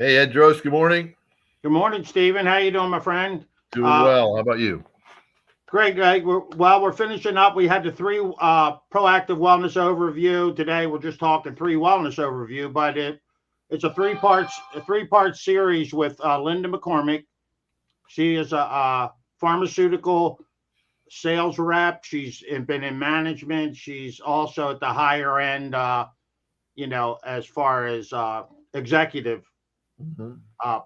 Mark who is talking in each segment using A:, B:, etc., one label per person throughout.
A: Hey, Ed Drost, good morning.
B: Good morning, Stephen. How you doing, my friend?
A: Doing well. How about you?
B: Great, Greg. We're finishing up. We had the three proactive wellness overview. Today, we're just talking three wellness overview, but it's a three-part series with Linda McCormick. She is a pharmaceutical sales rep. She's been in management. She's also at the higher end, as far as executive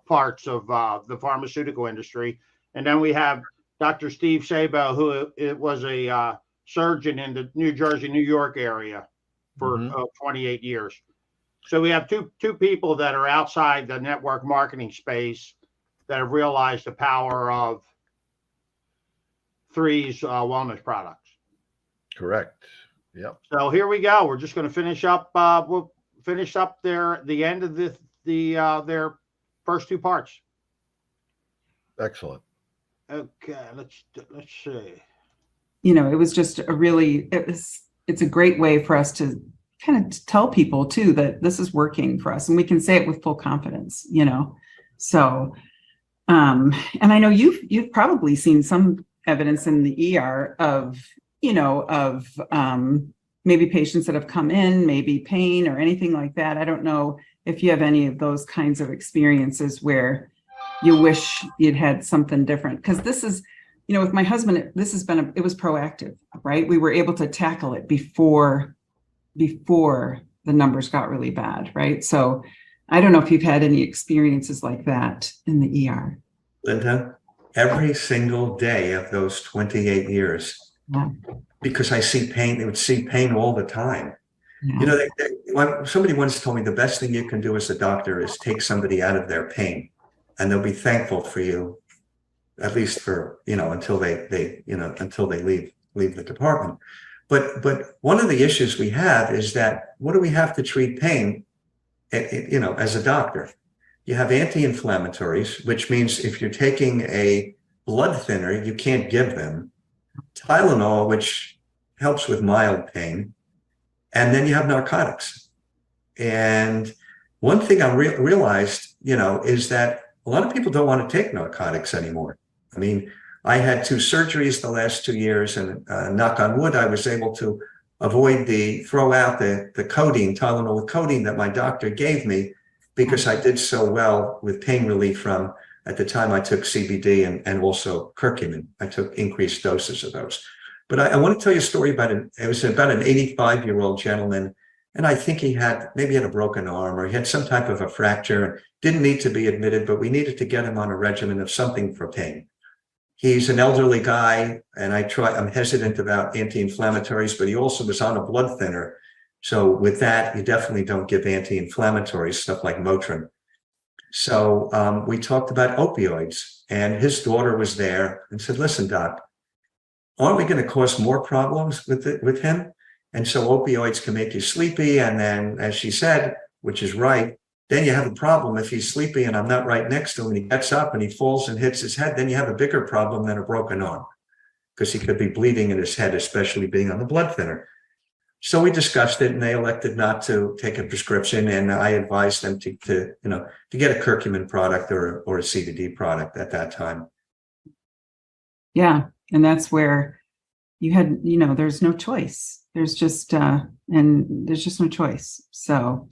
B: parts of the pharmaceutical industry. And then we have Dr. Steve Sabo, who was a surgeon in the New Jersey, New York area for 28 years. So we have two people that are outside the network marketing space that have realized the power of Three's wellness products.
A: Correct. Yep.
B: So here we go. We're just going to finish up. We'll finish up the end of their first two parts.
A: Excellent.
B: Okay, let's see.
C: It was just it's a great way for us to kind of tell people too that this is working for us, and we can say it with full confidence, So, and I know you've probably seen some evidence in the ER of maybe patients that have come in, maybe pain or anything like that. I don't know if you have any of those kinds of experiences where you wish you'd had something different. Because this is, with my husband, it was proactive, right? We were able to tackle it before the numbers got really bad, right? So I don't know if you've had any experiences like that in the ER.
D: Linda, every single day of those 28 years, because I see pain, they would see pain all the time. Yeah. Somebody once told me the best thing you can do as a doctor is take somebody out of their pain, and they'll be thankful for you, at least for, until they leave the department. But one of the issues we have is that, what do we have to treat pain? As a doctor, you have anti-inflammatories, which means if you're taking a blood thinner, you can't give them Tylenol, which helps with mild pain. And then you have narcotics. And one thing I realized, is that a lot of people don't want to take narcotics anymore. I mean, I had 2 surgeries the last 2 years, and knock on wood, I was able to throw out the codeine, Tylenol with codeine that my doctor gave me, because I did so well with pain relief from, at the time I took CBD and also curcumin. I took increased doses of those. But I want to tell you a story about it was about an 85-year-old gentleman, and I think he had a broken arm, or he had some type of a fracture, didn't need to be admitted, but we needed to get him on a regimen of something for pain. He's an elderly guy, and I'm hesitant about anti-inflammatories, but he also was on a blood thinner. So with that, you definitely don't give anti-inflammatories, stuff like Motrin. So we talked about opioids, and his daughter was there and said, "Listen, doc, aren't we going to cause more problems with him? And so opioids can make you sleepy. And then, as she said, which is right, then you have a problem if he's sleepy and I'm not right next to him and he gets up and he falls and hits his head, then you have a bigger problem than a broken arm, because he could be bleeding in his head, especially being on the blood thinner." So we discussed it, and they elected not to take a prescription. And I advised them to get a curcumin product or a CBD product at that time.
C: Yeah. And that's where you had, there's no choice. There's just no choice. So,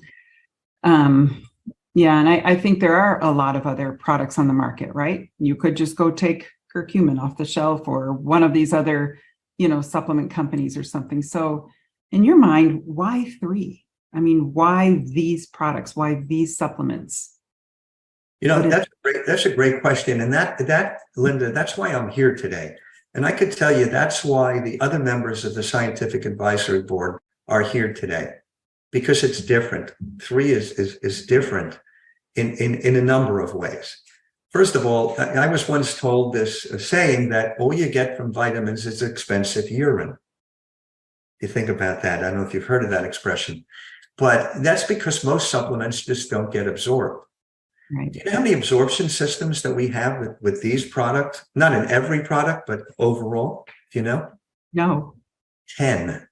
C: yeah. And I think there are a lot of other products on the market, right? You could just go take curcumin off the shelf, or one of these other, supplement companies or something. So in your mind, why 3? I mean, why these products? Why these supplements?
D: That's a great question. And that, Linda, that's why I'm here today. And I could tell you that's why the other members of the Scientific Advisory Board are here today, because it's different. 3 is different in a number of ways. First of all, I was once told this saying that all you get from vitamins is expensive urine. You think about that. I don't know if you've heard of that expression, but that's because most supplements just don't get absorbed. Right. Do you know how many absorption systems that we have with these products? Not in every product, but overall, do you know?
C: No.
D: 10.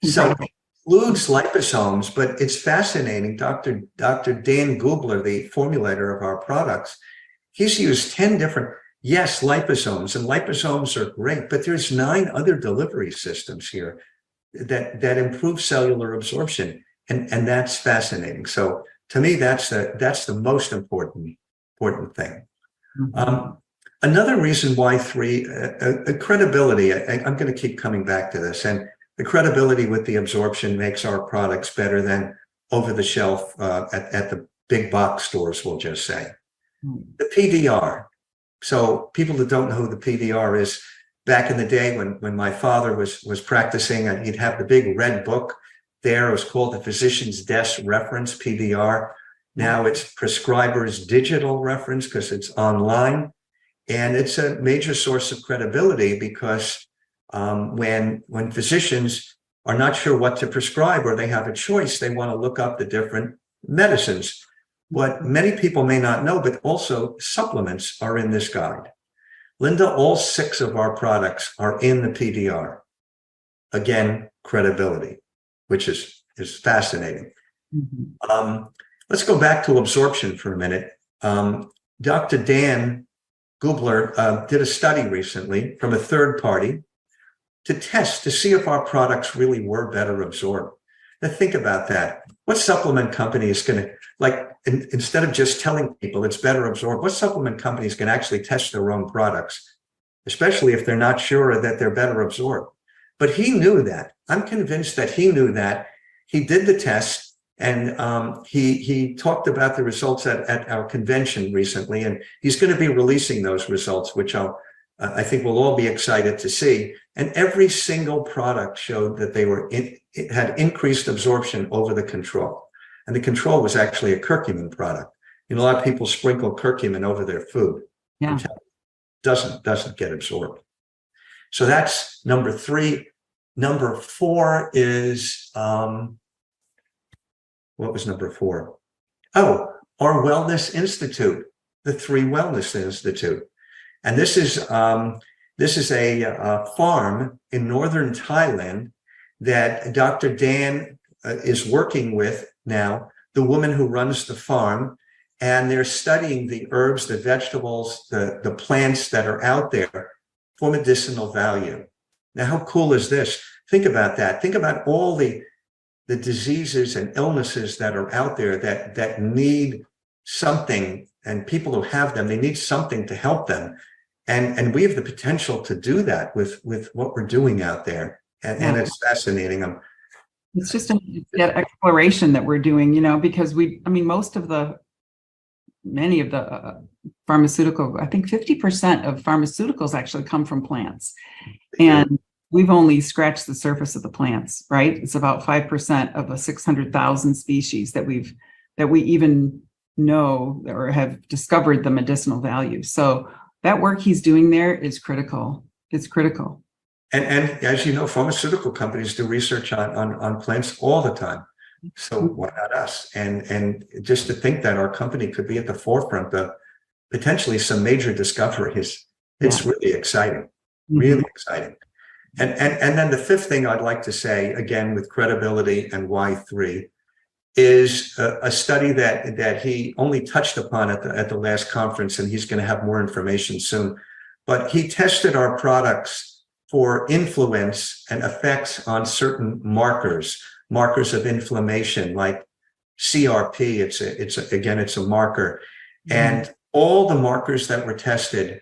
D: So includes liposomes, but it's fascinating. Dr. Dan Gubler, the formulator of our products, he's used 10 different, yes, liposomes, and liposomes are great, but there's 9 other delivery systems here that improve cellular absorption. And that's fascinating. So to me, that's the most important thing. Another reason why 3, credibility, I'm going to keep coming back to this, and the credibility with the absorption makes our products better than over the shelf at the big box stores, we'll just say. The PDR. So people that don't know who the PDR is, back in the day when my father was practicing, he'd have the big red book there. It was called the Physician's Desk Reference, PDR. Now it's Prescriber's Digital Reference because it's online. And it's a major source of credibility because when physicians are not sure what to prescribe or they have a choice, they want to look up the different medicines. What many people may not know, but also supplements are in this guide. Linda, all 6 of our products are in the PDR. Again, credibility, which is fascinating. Let's go back to absorption for a minute. Dr. Dan Gubler did a study recently from a third party to see if our products really were better absorbed. Now think about that. What supplement company is going to, instead of just telling people it's better absorbed, what supplement company is going to actually test their own products, especially if they're not sure that they're better absorbed? But he knew that. I'm convinced that he knew that. He did the test, and he talked about the results at our convention recently, and he's going to be releasing those results, which I think we'll all be excited to see. And every single product showed that it had increased absorption over the control. And the control was actually a curcumin product. A lot of people sprinkle curcumin over their food.
C: Yeah.
D: Which doesn't get absorbed. So that's number 3. Number 4 is, what was number 4? Oh, our Wellness Institute, the 3 Wellness Institute. And this is a farm in northern Thailand that Dr. Dan is working with now, the woman who runs the farm, and they're studying the herbs, the vegetables, the plants that are out there for medicinal value. Now, how cool is this? Think about that. Think about all the diseases and illnesses that are out there that need something, and people who have them, they need something to help them. And we have the potential to do that with what we're doing out there. And it's fascinating.
C: It's just that exploration that we're doing, because many of the pharmaceutical, I think 50% of pharmaceuticals actually come from plants. And we've only scratched the surface of the plants, right? It's about 5% of a 600,000 species that we even know or have discovered the medicinal value. So that work he's doing there is critical. It's critical.
D: And as you know, pharmaceutical companies do research on plants all the time. So why not us? And just to think that our company could be at the forefront of potentially some major discoveries, it's really exciting, really exciting. And then the 5th thing I'd like to say, again, with credibility and why 3, is a study that he only touched upon at the last conference, and he's going to have more information soon. But he tested our products for influence and effects on certain markers of inflammation, like CRP. It's a marker, and all the markers that were tested,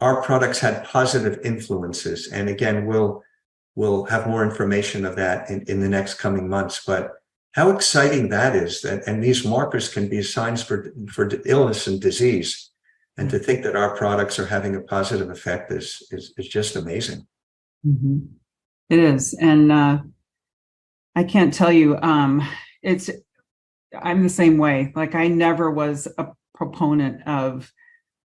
D: our products had positive influences. And again, we'll have more information of that in the next coming months. But how exciting that is, and these markers can be signs for illness and disease. And to think that our products are having a positive effect is just amazing.
C: Mm-hmm. It is. And I can't tell you, I'm the same way. Like, I never was a proponent of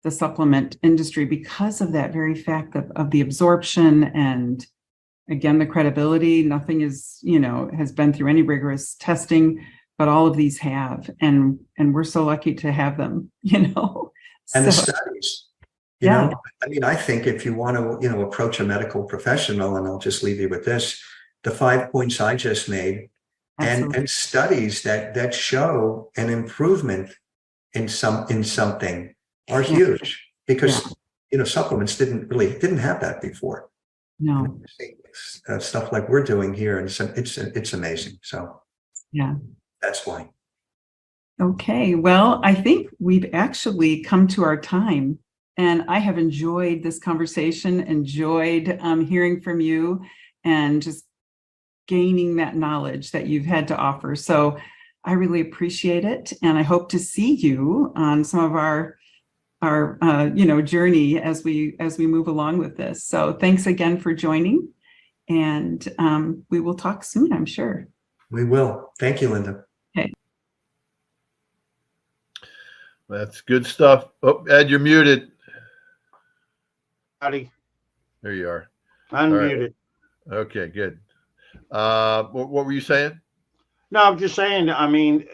C: the supplement industry because of that very fact of the absorption and, again, the credibility. Nothing is, has been through any rigorous testing, but all of these have, and we're so lucky to have them, And
D: the studies, I think if you want to, approach a medical professional, and I'll just leave you with this, the 5 points I just made
C: Absolutely.
D: studies that show an improvement in something are
C: Yeah.
D: huge, because supplements didn't have that before.
C: No.
D: Stuff like we're doing here, and so it's amazing. So
C: Yeah.
D: that's why.
C: Okay. Well, I think we've actually come to our time, and I have enjoyed this conversation, enjoyed hearing from you, and just gaining that knowledge that you've had to offer. So I really appreciate it, and I hope to see you on some of our journey as we move along with this. So thanks again for joining, and we will talk soon, I'm sure.
D: We will. Thank you, Linda.
C: Okay.
A: That's good stuff. Oh, Ed, you're muted.
B: Buddy,
A: There you are.
B: unmuted.
A: Okay, good. What were you saying?
B: No, I'm just saying, I mean,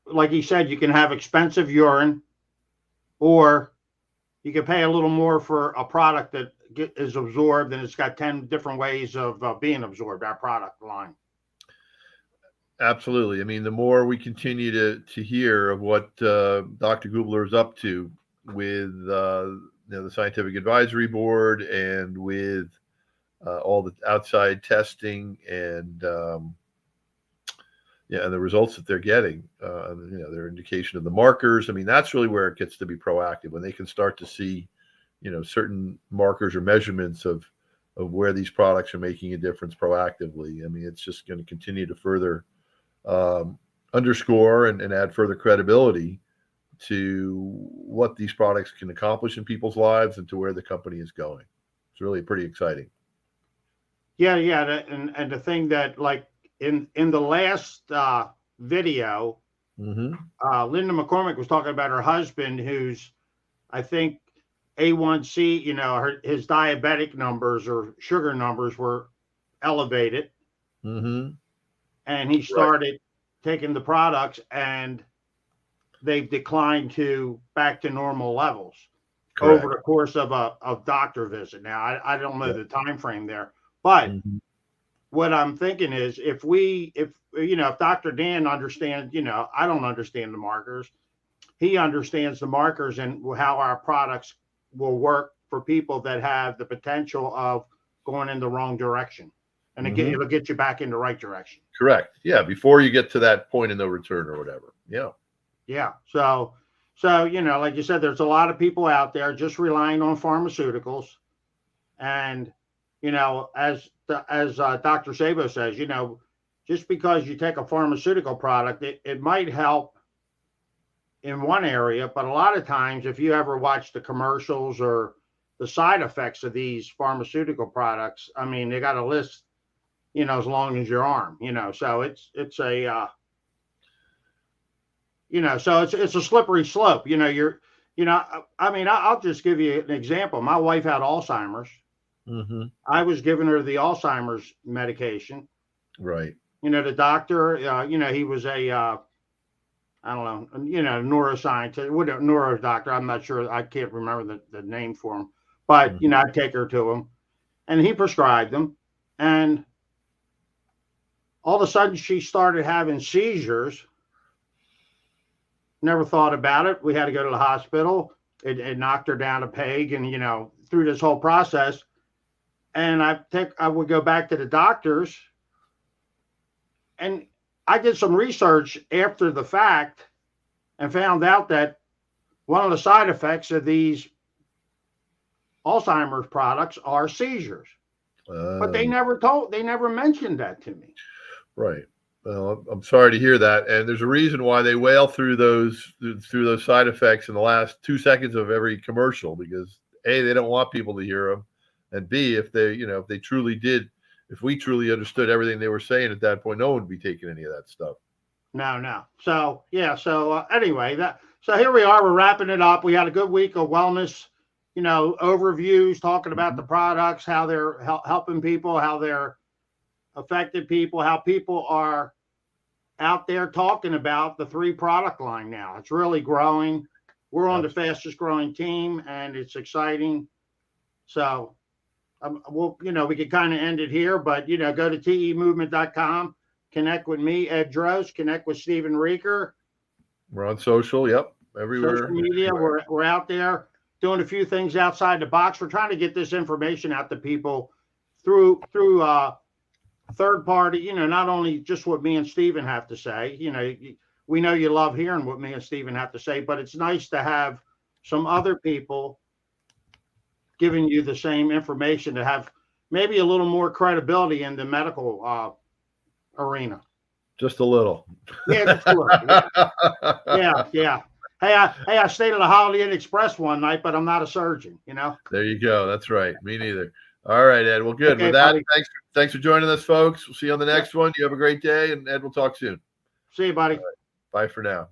B: like he said, you can have expensive urine, or you can pay a little more for a product that is absorbed, and it's got 10 different ways of being absorbed, our product line.
A: Absolutely. I mean, the more we continue to hear of what Dr. Gubler is up to with the Scientific Advisory Board, and with all the outside testing, and and the results that they're getting, their indication of the markers. I mean, that's really where it gets to be proactive, when they can start to see, certain markers or measurements of where these products are making a difference proactively. I mean, it's just going to continue to further underscore and add further credibility to what these products can accomplish in people's lives, and to where the company is going. It's really pretty exciting.
B: Yeah. And the thing that, like, in the last video,
A: Mm-hmm.
B: Linda McCormick was talking about her husband, who's, I think, A1C, his diabetic numbers or sugar numbers were elevated.
A: Mm-hmm.
B: And he started taking the products, and they've declined back to normal levels. Correct. Over the course of a doctor visit. Now, I don't know the time frame there, but what I'm thinking is, if Dr. Dan understands, I don't understand the markers. He understands the markers and how our products will work for people that have the potential of going in the wrong direction. And it'll get you back in the right direction.
A: Correct. Yeah. Before you get to that point of no return or whatever. Yeah.
B: Yeah. So, like you said, there's a lot of people out there just relying on pharmaceuticals. And, as Dr. Sabo says, just because you take a pharmaceutical product, it might help in one area, but a lot of times, if you ever watch the commercials or the side effects of these pharmaceutical products, I mean, they got a list, as long as your arm, so it's a, so it's a slippery slope. I mean, I'll just give you an example. My wife had Alzheimer's.
A: Mm-hmm.
B: I was giving her the Alzheimer's medication.
A: Right.
B: The doctor, he was a, I don't know, neuroscientist, neuro doctor. I'm not sure. I can't remember the name for him, but, I'd take her to him, and he prescribed them. And all of a sudden she started having seizures. Never thought about it. We had to go to the hospital. It knocked her down a peg, and, through this whole process. And I would go back to the doctors, and I did some research after the fact and found out that one of the side effects of these Alzheimer's products are seizures. But they never mentioned that to me.
A: Right. Well, I'm sorry to hear that. And there's a reason why they wail through those side effects in the last 2 seconds of every commercial, because A, they don't want people to hear them. And B, if we truly understood everything they were saying at that point, no one would be taking any of that stuff.
B: No. So, yeah. So anyway, so here we are, we're wrapping it up. We had a good week of wellness, overviews, talking about the products, how they're helping people, how they're affected people, how people are out there talking about the 3 product line now. It's really growing. We're on the fastest growing team, and it's exciting. So we could kind of end it here, but, go to temovement.com. connect with me, Ed Droz, connect with Stephen Rieker.
A: We're on social. Yep. Everywhere.
B: Social media. We're out there doing a few things outside the box. We're trying to get this information out to people through third party, not only just what me and Stephen have to say. We know you love hearing what me and Stephen have to say, but it's nice to have some other people giving you the same information to have maybe a little more credibility in the medical arena.
A: Just a little.
B: Yeah, just a little. Yeah. Hey, I stayed at a Holiday Inn Express one night, but I'm not a surgeon,
A: There you go. That's right. Me neither. All right, Ed. Well, good.
B: Okay,
A: With that,
B: buddy.
A: thanks for joining us, folks. We'll see you on the next one. You have a great day, and Ed, we'll talk soon.
B: See you, buddy.
A: Bye for now.